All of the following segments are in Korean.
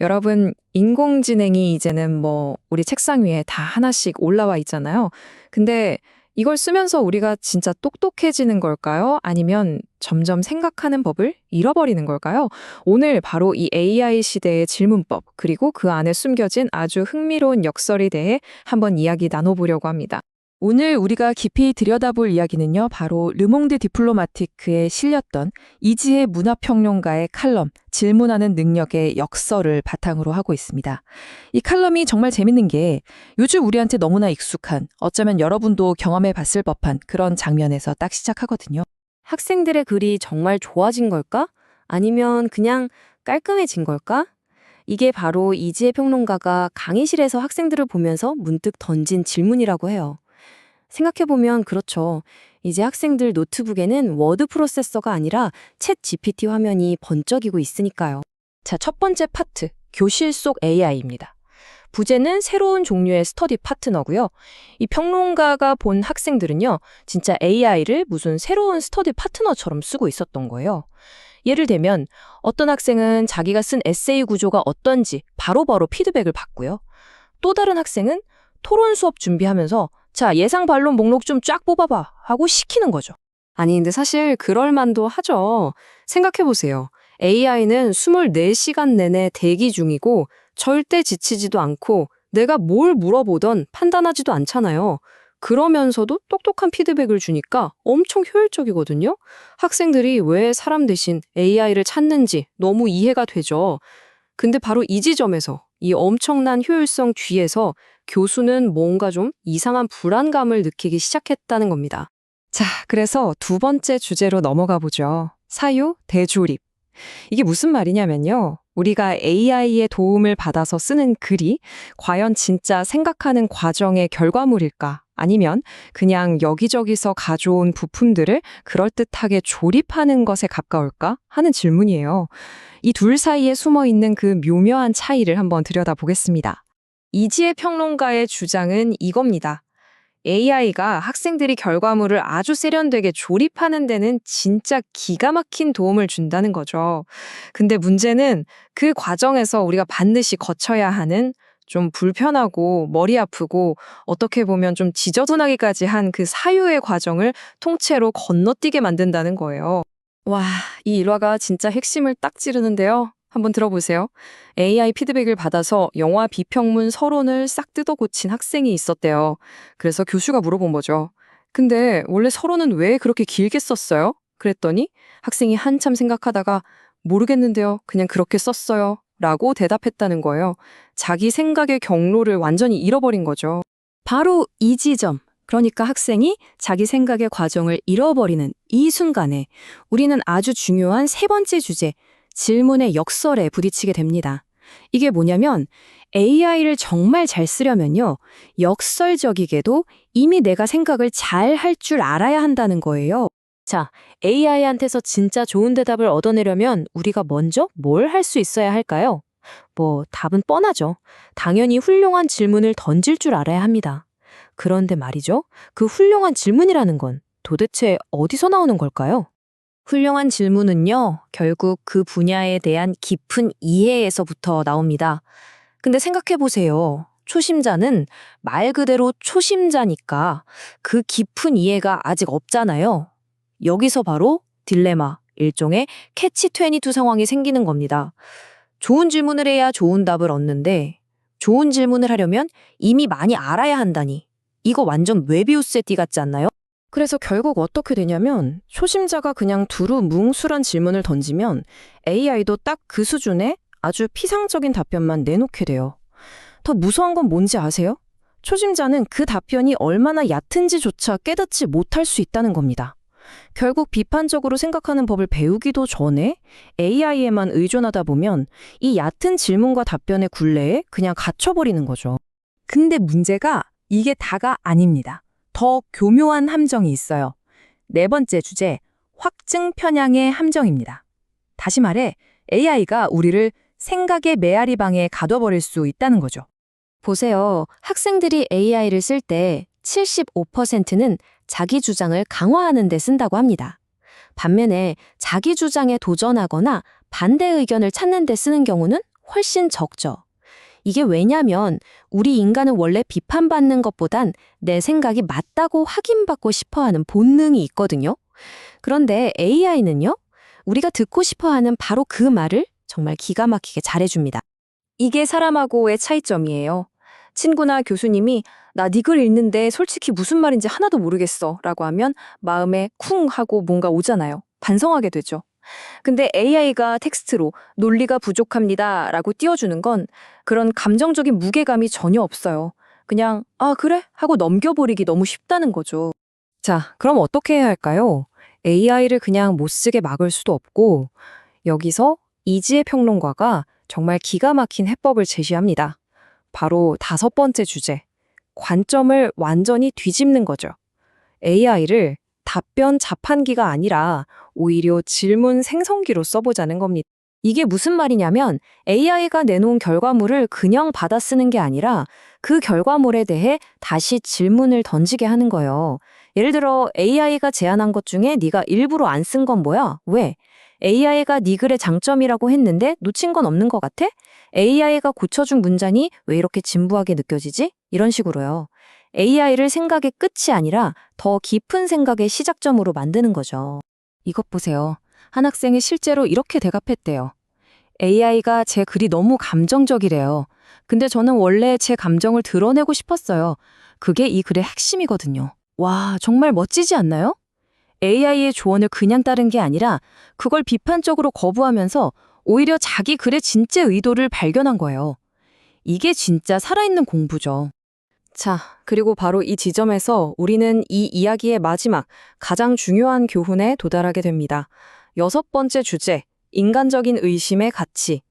여러분, 인공지능이 이제는 우리 책상 위에 다 하나씩 올라와 있잖아요. 근데 이걸 쓰면서 우리가 진짜 똑똑해지는 걸까요? 아니면 점점 생각하는 법을 잃어버리는 걸까요? 오늘 바로 이 AI 시대의 질문법, 그리고 그 안에 숨겨진 아주 흥미로운 역설에 대해 한번 이야기 나눠보려고 합니다. 오늘 우리가 깊이 들여다볼 이야기는요, 바로 르몽드 디플로마티크에 실렸던 이지혜 문화평론가의 칼럼, 질문하는 능력의 역설을 바탕으로 하고 있습니다. 이 칼럼이 정말 재밌는 게 요즘 우리한테 너무나 익숙한, 어쩌면 여러분도 경험해 봤을 법한 그런 장면에서 딱 시작하거든요. 학생들의 글이 정말 좋아진 걸까? 아니면 그냥 깔끔해진 걸까? 이게 바로 이지혜 평론가가 강의실에서 학생들을 보면서 문득 던진 질문이라고 해요. 생각해보면 그렇죠. 이제 학생들 노트북에는 워드 프로세서가 아니라 챗 GPT 화면이 번쩍이고 있으니까요. 자, 첫 번째 파트, 교실 속 AI입니다. 부제는 새로운 종류의 스터디 파트너고요. 이 평론가가 본 학생들은요, 진짜 AI를 무슨 새로운 스터디 파트너처럼 쓰고 있었던 거예요. 예를 들면 어떤 학생은 자기가 쓴 에세이 구조가 어떤지 바로바로 피드백을 받고요. 또 다른 학생은 토론 수업 준비하면서 자, 예상 반론 목록 좀 쫙 뽑아봐 하고 시키는 거죠. 아니, 근데 사실 그럴 만도 하죠. 생각해보세요. AI는 24시간 내내 대기 중이고 절대 지치지도 않고 내가 뭘 물어보던 판단하지도 않잖아요. 그러면서도 똑똑한 피드백을 주니까 엄청 효율적이거든요. 학생들이 왜 사람 대신 AI를 찾는지 너무 이해가 되죠. 근데 바로 이 지점에서 이 엄청난 효율성 뒤에서 교수는 뭔가 좀 이상한 불안감을 느끼기 시작했다는 겁니다. 자, 그래서 두 번째 주제로 넘어가 보죠. 사유, 대조립. 이게 무슨 말이냐면요. 우리가 AI의 도움을 받아서 쓰는 글이 과연 진짜 생각하는 과정의 결과물일까? 아니면 그냥 여기저기서 가져온 부품들을 그럴듯하게 조립하는 것에 가까울까? 하는 질문이에요. 이 둘 사이에 숨어 있는 그 묘묘한 차이를 한번 들여다보겠습니다. 이지혜 평론가의 주장은 이겁니다. AI가 학생들이 결과물을 아주 세련되게 조립하는 데는 진짜 기가 막힌 도움을 준다는 거죠. 근데 문제는 그 과정에서 우리가 반드시 거쳐야 하는 좀 불편하고 머리 아프고 어떻게 보면 좀 지저분하기까지 한 그 사유의 과정을 통째로 건너뛰게 만든다는 거예요. 와, 이 일화가 진짜 핵심을 딱 찌르는데요. 한번 들어보세요. AI 피드백을 받아서 영화 비평문 서론을 싹 뜯어 고친 학생이 있었대요. 그래서 교수가 물어본 거죠. 근데 원래 서론은 왜 그렇게 길게 썼어요? 그랬더니 학생이 한참 생각하다가 모르겠는데요. 그냥 그렇게 썼어요. 라고 대답했다는 거예요. 자기 생각의 경로를 완전히 잃어버린 거죠. 바로 이 지점. 그러니까 학생이 자기 생각의 과정을 잃어버리는 이 순간에 우리는 아주 중요한 세 번째 주제, 질문의 역설에 부딪히게 됩니다. 이게 뭐냐면 AI를 정말 잘 쓰려면요. 역설적이게도 이미 내가 생각을 잘 할 줄 알아야 한다는 거예요. 자, AI한테서 진짜 좋은 대답을 얻어내려면 우리가 먼저 뭘 할 수 있어야 할까요? 답은 뻔하죠. 당연히 훌륭한 질문을 던질 줄 알아야 합니다. 그런데 말이죠. 그 훌륭한 질문이라는 건 도대체 어디서 나오는 걸까요? 훌륭한 질문은요, 결국 그 분야에 대한 깊은 이해에서부터 나옵니다. 근데 생각해보세요. 초심자는 말 그대로 초심자니까 그 깊은 이해가 아직 없잖아요. 여기서 바로 딜레마, 일종의 캐치22 상황이 생기는 겁니다. 좋은 질문을 해야 좋은 답을 얻는데 좋은 질문을 하려면 이미 많이 알아야 한다니. 이거 완전 웨비우스의 띠 같지 않나요? 그래서 결국 어떻게 되냐면 초심자가 그냥 두루뭉술한 질문을 던지면 AI도 딱 그 수준의 아주 피상적인 답변만 내놓게 돼요. 더 무서운 건 뭔지 아세요? 초심자는 그 답변이 얼마나 얕은지조차 깨닫지 못할 수 있다는 겁니다. 결국 비판적으로 생각하는 법을 배우기도 전에 AI에만 의존하다 보면 이 얕은 질문과 답변의 굴레에 그냥 갇혀버리는 거죠. 근데 문제가 이게 다가 아닙니다. 더 교묘한 함정이 있어요. 네 번째 주제, 확증 편향의 함정입니다. 다시 말해 AI가 우리를 생각의 메아리방에 가둬버릴 수 있다는 거죠. 보세요. 학생들이 AI를 쓸 때 75%는 자기 주장을 강화하는 데 쓴다고 합니다. 반면에 자기 주장에 도전하거나 반대 의견을 찾는 데 쓰는 경우는 훨씬 적죠. 이게 왜냐면 우리 인간은 원래 비판받는 것보단 내 생각이 맞다고 확인받고 싶어하는 본능이 있거든요. 그런데 AI는요, 우리가 듣고 싶어하는 바로 그 말을 정말 기가 막히게 잘해줍니다. 이게 사람하고의 차이점이에요. 친구나 교수님이 나 네 글 읽는데 솔직히 무슨 말인지 하나도 모르겠어 라고 하면 마음에 쿵 하고 뭔가 오잖아요. 반성하게 되죠. 근데 AI가 텍스트로 논리가 부족합니다 라고 띄워주는 건 그런 감정적인 무게감이 전혀 없어요. 그냥 아 그래? 하고 넘겨버리기 너무 쉽다는 거죠. 자, 그럼 어떻게 해야 할까요? AI를 그냥 못 쓰게 막을 수도 없고 여기서 이지혜 평론가가 정말 기가 막힌 해법을 제시합니다. 바로 5번째 주제, 관점을 완전히 뒤집는 거죠. AI를 답변 자판기가 아니라 오히려 질문 생성기로 써보자는 겁니다. 이게 무슨 말이냐면 AI가 내놓은 결과물을 그냥 받아 쓰는 게 아니라 그 결과물에 대해 다시 질문을 던지게 하는 거예요. 예를 들어 AI가 제안한 것 중에 네가 일부러 안 쓴 건 뭐야? 왜? AI가 네 글의 장점이라고 했는데 놓친 건 없는 것 같아? AI가 고쳐준 문장이 왜 이렇게 진부하게 느껴지지? 이런 식으로요. AI를 생각의 끝이 아니라 더 깊은 생각의 시작점으로 만드는 거죠. 이것 보세요. 한 학생이 실제로 이렇게 대답했대요. AI가 제 글이 너무 감정적이래요. 근데 저는 원래 제 감정을 드러내고 싶었어요. 그게 이 글의 핵심이거든요. 와, 정말 멋지지 않나요? AI의 조언을 그냥 따른 게 아니라 그걸 비판적으로 거부하면서 오히려 자기 글의 진짜 의도를 발견한 거예요. 이게 진짜 살아있는 공부죠. 자, 그리고 바로 이 지점에서 우리는 이 이야기의 마지막, 가장 중요한 교훈에 도달하게 됩니다. 6번째 주제, 인간적인 의심의 가치.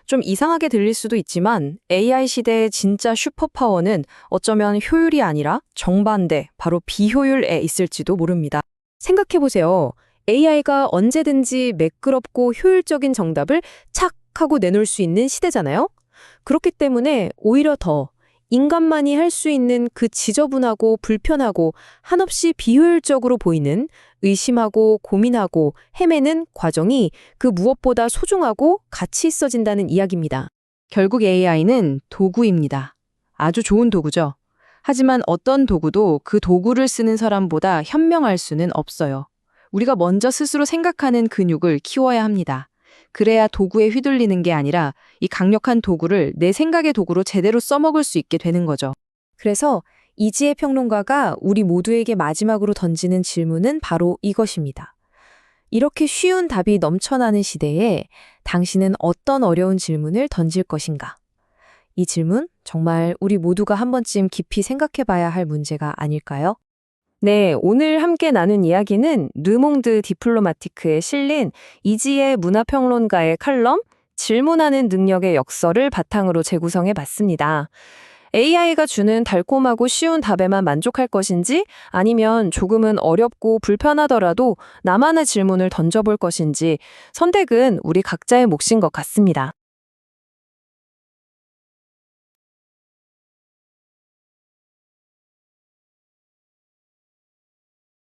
좀 이상하게 들릴 수도 있지만 AI 시대의 진짜 슈퍼파워는 어쩌면 효율이 아니라 정반대, 바로 비효율에 있을지도 모릅니다. 생각해보세요. AI가 언제든지 매끄럽고 효율적인 정답을 착 하고 내놓을 수 있는 시대잖아요? 그렇기 때문에 오히려 더 인간만이 할 수 있는 그 지저분하고 불편하고 한없이 비효율적으로 보이는 의심하고 고민하고 헤매는 과정이 그 무엇보다 소중하고 가치 있어진다는 이야기입니다. 결국 AI는 도구입니다. 아주 좋은 도구죠. 하지만 어떤 도구도 그 도구를 쓰는 사람보다 현명할 수는 없어요. 우리가 먼저 스스로 생각하는 근육을 키워야 합니다. 그래야 도구에 휘둘리는 게 아니라 이 강력한 도구를 내 생각의 도구로 제대로 써먹을 수 있게 되는 거죠. 그래서 이지혜 평론가가 우리 모두에게 마지막으로 던지는 질문은 바로 이것입니다. 이렇게 쉬운 답이 넘쳐나는 시대에 당신은 어떤 어려운 질문을 던질 것인가? 이 질문 정말 우리 모두가 한 번쯤 깊이 생각해 봐야 할 문제가 아닐까요? 네, 오늘 함께 나눈 이야기는 르몽드 디플로마티크에 실린 이지혜 문화평론가의 칼럼 질문하는 능력의 역설을 바탕으로 재구성해 봤습니다. AI가 주는 달콤하고 쉬운 답에만 만족할 것인지 아니면 조금은 어렵고 불편하더라도 나만의 질문을 던져볼 것인지 선택은 우리 각자의 몫인 것 같습니다.